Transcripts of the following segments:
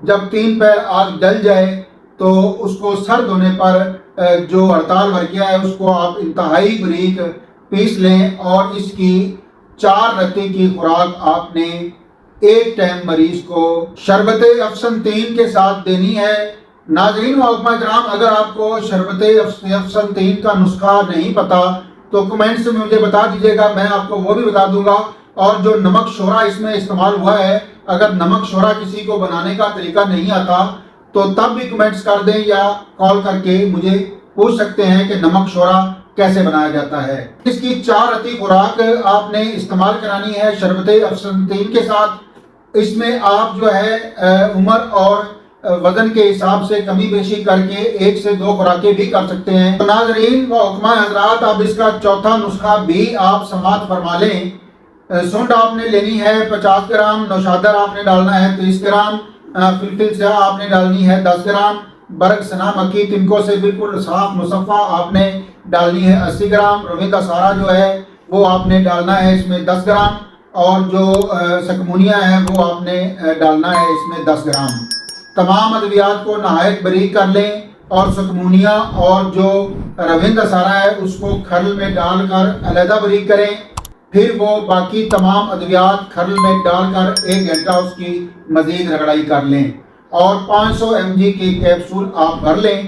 جب 3 پیر آگ جل جائے تو اس کو سرد ہونے پر جو ہڑتال ورقیہ ہے اس کو آپ انتہائی باریک پیس لیں، اور اس کی 4 رتی کی خوراک آپ نے ایک ٹائم مریض کو شربت افسن 3 کے ساتھ دینی ہے۔ ناظرین و حکمہ کرام، اگر آپ کو شربت افسن 3 کا نسخہ نہیں پتا تو کمنٹس میں مجھے بتا دیجیے گا، میں آپ کو وہ بھی بتا دوں گا۔ اور جو نمک شورا اس میں استعمال ہوا ہے، اگر نمک شورا کسی کو بنانے کا طریقہ نہیں آتا تو تب بھی کمنٹس کر دیں یا کال کر کے مجھے پوچھ سکتے ہیں کہ نمک شورا کیسے بنایا جاتا ہے۔ اس کی 4 رتی خوراک آپ نے استعمال کرانی ہے شربت افسن 3 کے ساتھ۔ اس میں آپ جو ہے عمر اور وزن کے حساب سے کمی بیشی کر کے 1 سے 2 خوراکیں بھی کر سکتے ہیں۔ تو ناظرین و حکمہ حضرات، اب اس کا چوتھا نسخہ بھی آپ سماعت فرما لیں۔ سونڈ آپ نے لینی ہے 50 گرام، نوشادر آپ نے ڈالنا ہے 30 گرام، فلفل سیاہ آپ نے ڈالنی ہے 10 گرام، برگ سنا مکھی تنکوں سے بالکل صاف مصفہ آپ نے ڈالنی ہے 80 گرام، رویندہ سارا جو ہے وہ آپ نے ڈالنا ہے اس میں 10 گرام، اور جو سکمونیا ہے وہ آپ نے ڈالنا ہے اس میں 10 گرام۔ تمام ادویات کو نہایت باریک کر لیں، اور سکمونیا اور جو رویندہ سارا ہے اس کو کھرل میں ڈال کر علیحدہ باریک کریں۔ پھر وہ باقی تمام ادویات کھرل میں ڈال کر 1 گھنٹہ اس کی مزید رگڑائی کر لیں، اور 500 mg کی کیپسول آپ بھر لیں۔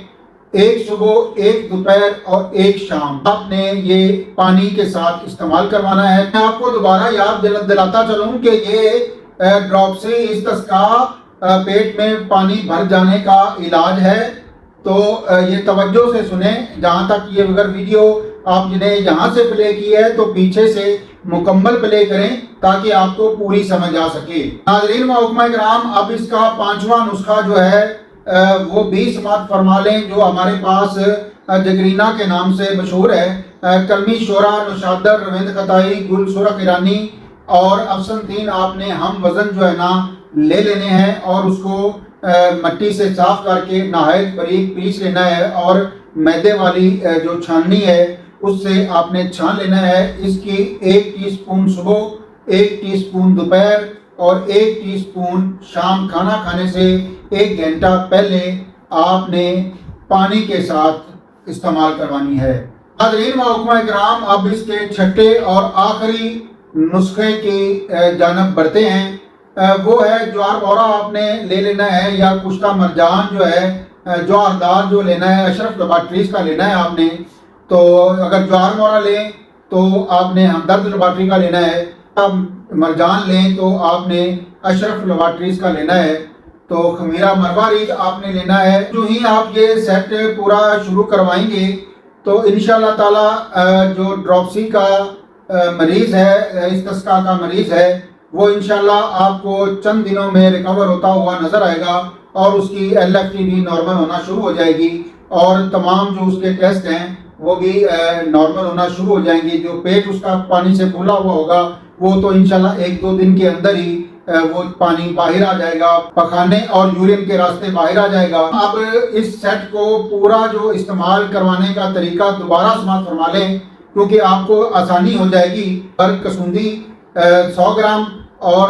1 صبح، 1 دوپہر اور 1 شام آپ نے یہ پانی کے ساتھ استعمال کروانا ہے۔ میں آپ کو دوبارہ یاد دلاتا چلوں کہ یہ ڈراپسی استسقاء پیٹ میں پانی بھر جانے کا علاج ہے، تو یہ توجہ سے سنیں۔ جہاں تک یہ اگر ویڈیو آپ نے یہاں سے پلے کی ہے تو پیچھے سے مکمل پلے کریں تاکہ آپ کو پوری سمجھ آ سکے۔ ناظرین و حکمہ کرام، اب اس کا 5واں نسخہ جو ہے وہ بھی سماعت فرما لیں، جو ہمارے پاس جگرینا کے نام سے مشہور ہے۔ کلمی شورا، نوشادر، رویند خطائی، گل سرخ ایرانی اور افسن 3 آپ نے ہم وزن جو ہے نا لے لینے ہیں، اور اس کو مٹی سے صاف کر کے نہایت باریک پیس لینا ہے، اور میدے والی جو چھاننی ہے اس سے آپ نے چھان لینا ہے۔ اس کی 1 ٹی سپون صبح، 1 ٹی سپون دوپہر اور 1 ٹی سپون شام کھانا کھانے سے 1 گھنٹہ پہلے آپ نے پانی کے ساتھ استعمال کروانی ہے۔ ناظرین و حکمہ کرام، اب اس کے چھٹے اور آخری نسخے کی جانب بڑھتے ہیں۔ وہ ہے جوار بورا آپ نے لے لینا ہے، یا کشتہ مرجان جو ہے جوہردار جو لینا ہے، اشرف لیبارٹریز کا لینا ہے آپ نے۔ تو اگر جوار بورا لیں تو آپ نے ہمدرد لیبارٹری کا لینا ہے، مرجان لیں تو آپ نے اشرف لیبارٹریز کا لینا ہے۔ تو خمیرہ مروارید آپ نے لینا ہے۔ جو ہی آپ یہ سیٹ پورا شروع کروائیں گے تو انشاءاللہ تعالی جو ڈراپسی کا مریض ہے، استسقاء کا مریض ہے، وہ انشاءاللہ آپ کو چند دنوں میں ریکور ہوتا ہوا نظر آئے گا، اور اس کی LFT بھی نارمل ہونا شروع ہو جائے گی، اور تمام جو اس کے ٹیسٹ ہیں وہ بھی نارمل ہونا شروع ہو جائیں گے۔ جو پیٹ اس کا پانی سے پھولا ہوا ہوگا وہ تو انشاءاللہ 1-2 دن کے اندر ہی وہ پانی باہر آ جائے گا، پخانے اور یورین کے راستے باہر آ جائے گا۔ اب اس سیٹ کو پورا جو استعمال کروانے کا طریقہ دوبارہ سماعت فرما لیں، کیونکہ آپ کو آسانی ہو جائے گی۔ برگ کسوندی 100 گرام اور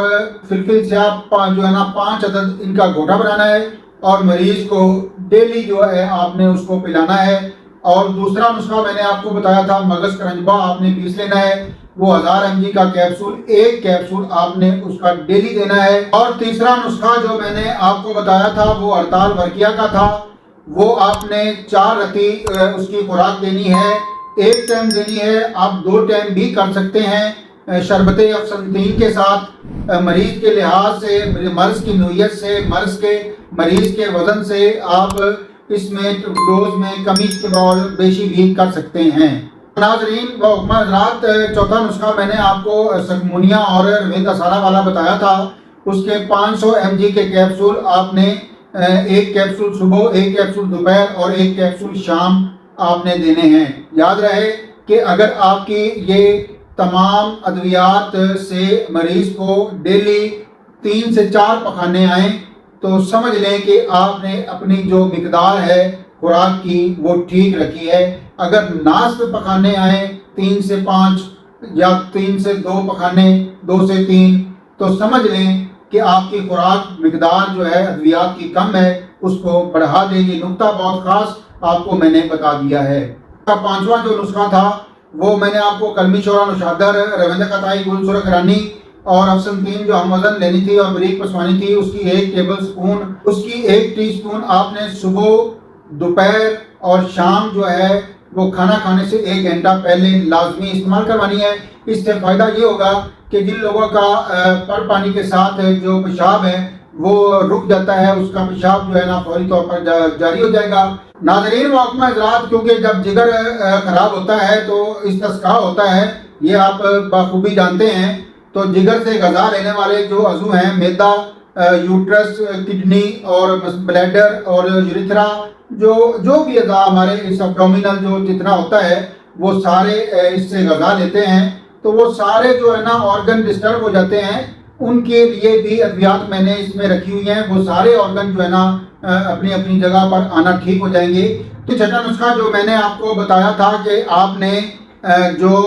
فلفل سیاہ جو ہے نا 5 عدد ان کا گھوٹا بنانا ہے، اور مریض کو ڈیلی جو ہے آپ نے اس کو پلانا ہے۔ اور دوسرا نسخہ میں نے آپ کو بتایا تھا، مغز کرنجبا آپ نے پیس لینا ہے، وہ 1000 mg کا کیپسول، 1 کیپسول آپ نے اس کا ڈیلی دینا ہے۔ اور تیسرا نسخہ جو میں نے آپ کو بتایا تھا وہ ہڑتال ورقیہ کا تھا، وہ آپ نے 4 رتی اس کی خوراک دینی ہے، 1 ٹائم دینی ہے، آپ 2 ٹائم بھی کر سکتے ہیں شربت افسن 3 کے ساتھ۔ مریض کے لحاظ سے، مرض کی نوعیت سے، مریض کے وزن سے آپ اس میں ڈوز میں کمی بیشی بھی کر سکتے ہیں۔ ناظرین و حکمہ حضرات، چوتھا نسخہ میں نے آپ کو سکمونیا اور رویندہ سارا والا بتایا تھا، اس کے 500 mg کے کیپسول آپ نے 1 کیپسول صبح، 1 کیپسول دوپہر اور 1 کیپسول شام آپ نے دینے ہیں۔ یاد رہے کہ اگر آپ کی یہ تمام ادویات سے مریض کو ڈیلی 3 سے 4 پخانے آئیں تو سمجھ لیں کہ آپ نے اپنی جو مقدار ہے خوراک کی وہ ٹھیک رکھی ہے۔ اگر ناصف پخانے آئیں 3 سے 5 یا 3 سے 2 پخانے، 2 سے 3، تو سمجھ لیں کہ آپ کی خوراک مقدار جو ہے ادویات کی کم ہے اس کو بڑھا دے. یہ نقطہ بہت خاص آپ کو میں نے بتا دیا ہے. پانچواں جو نسخہ تھا وہ میں نے آپ کو کلمی شورا نشادر رویندر قطعی گل سرخ رانی اور افسنتین جو ہم وزن لینی تھی اور بریک پسوانی تھی اس کی 1 ٹیبل سپون، اس کی 1 ٹی سپون آپ نے صبح، دوپہر اور شام جو ہے وہ کھانا کھانے سے 1 گھنٹہ پہلے لازمی استعمال کروانی ہے. اس سے فائدہ یہ ہوگا کہ جن لوگوں کا پر پانی کے ساتھ جو پیشاب ہے وہ رک جاتا ہے، اس کا پیشاب جو ہے نا فوری طور پر جاری ہو جائے گا. ناظرین محترم حضرات، کیونکہ جب جگر خراب ہوتا ہے تو استسقاء ہوتا ہے، یہ آپ بخوبی جانتے ہیں. تو جگر سے غذا لینے والے جو عضو ہیں، معدہ، یوٹرس، کڈنی اور بلیڈر اور یوریتھرا، جو بھی اعضاء ہمارے اس ابڈومینل جو جتنا ہوتا ہے وہ سارے اس سے غذا لیتے ہیں. تو وہ سارے جو ہے نا آرگن ڈسٹرب ہو جاتے ہیں، ان کے لیے بھی ادویات میں نے اس میں رکھی ہوئی ہیں. وہ سارے آرگن جو ہے نا اپنی اپنی جگہ پر آنا ٹھیک ہو جائیں گے. تو چھٹا نسخہ جو میں نے آپ کو بتایا تھا کہ آپ نے جو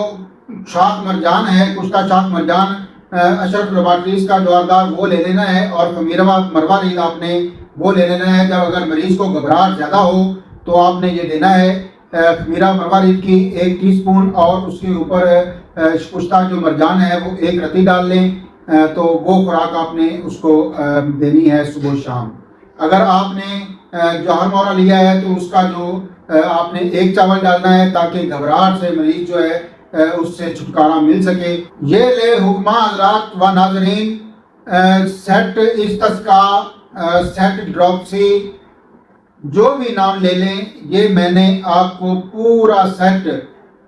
شاخ مرجان ہے، کشتہ شاخ مرجان اشرف لیبارٹریز کا جواردار وہ لے لینا ہے، اور خمیرہ مروارید آپ نے وہ لے لینا ہے. جب اگر مریض کو گھبراہٹ زیادہ ہو تو آپ نے یہ دینا ہے خمیرہ مروارید کی 1 ٹی سپون، اور اس کے اوپر کشتہ جو مرجان ہے وہ 1 رتی ڈال لیں. تو وہ خوراک آپ نے اس کو دینی ہے صبح شام. اگر آپ نے جوہر مورا لیا ہے تو اس کا جو آپ نے 1 چاول ڈالنا ہے تاکہ گھبراہٹ سے مریض جو ہے اس سے چھٹکارا مل سکے. یہ لے حکمہ حضرات و ناظرین، سیٹ استسقاء، سیٹ ڈراپسی، جو بھی نام لے لیں، یہ میں نے آپ کو پورا سیٹ،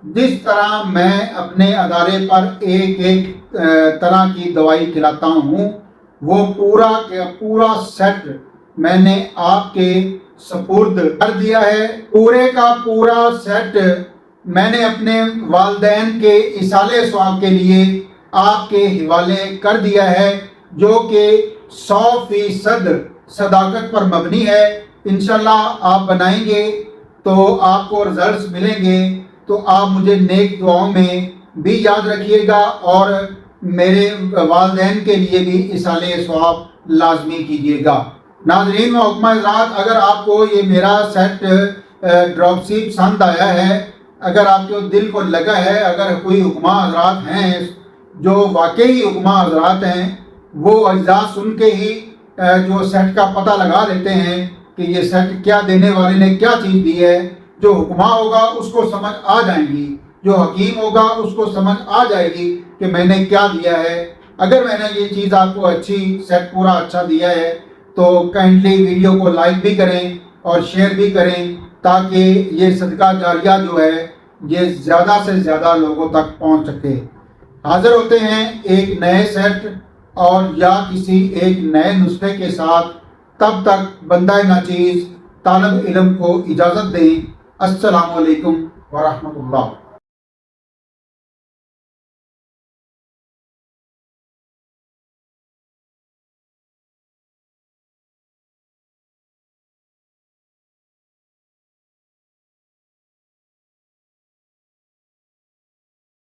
جس طرح میں اپنے ادارے پر ایک ایک طرح کی دوائی کھلاتا ہوں، وہ پورا کا پورا سیٹ میں نے آپ کے سپرد کر دیا ہے. پورے کا پورا سیٹ میں نے اپنے والدین کے ایصال ثواب کے لیے آپ کے حوالے کر دیا ہے، جو کہ 100% صداقت پر مبنی ہے. انشاءاللہ آپ بنائیں گے تو آپ کو رزلٹس ملیں گے. تو آپ مجھے نیک دعاؤں میں بھی یاد رکھیے گا، اور میرے والدین کے لیے بھی ایصال ثواب لازمی کیجیے گا. ناظرین و حکمہ حضرات، اگر آپ کو یہ میرا سیٹ ڈراپسی پسند آیا ہے، اگر آپ کے دل کو لگا ہے، اگر کوئی حکمہ حضرات ہیں جو واقعی حکمہ حضرات ہیں، وہ اجزاء سن کے ہی جو سیٹ کا پتہ لگا لیتے ہیں کہ یہ سیٹ کیا دینے والے نے کیا چیز دی ہے. جو حکمہ ہوگا اس کو سمجھ آ جائیں گی، جو حکیم ہوگا اس کو سمجھ آ جائے گی کہ میں نے کیا دیا ہے. اگر میں نے یہ چیز آپ کو اچھی سیٹ پورا اچھا دیا ہے تو کائنڈلی ویڈیو کو لائک بھی کریں اور شیئر بھی کریں، تاکہ یہ صدقہ جاریہ جو ہے یہ زیادہ سے زیادہ لوگوں تک پہنچ سکے. حاضر ہوتے ہیں ایک نئے سیٹ اور یا کسی ایک نئے نسخے کے ساتھ. تب تک بندہ ناچیز طالب علم کو اجازت دیں. السلام علیکم ورحمۃ اللہ.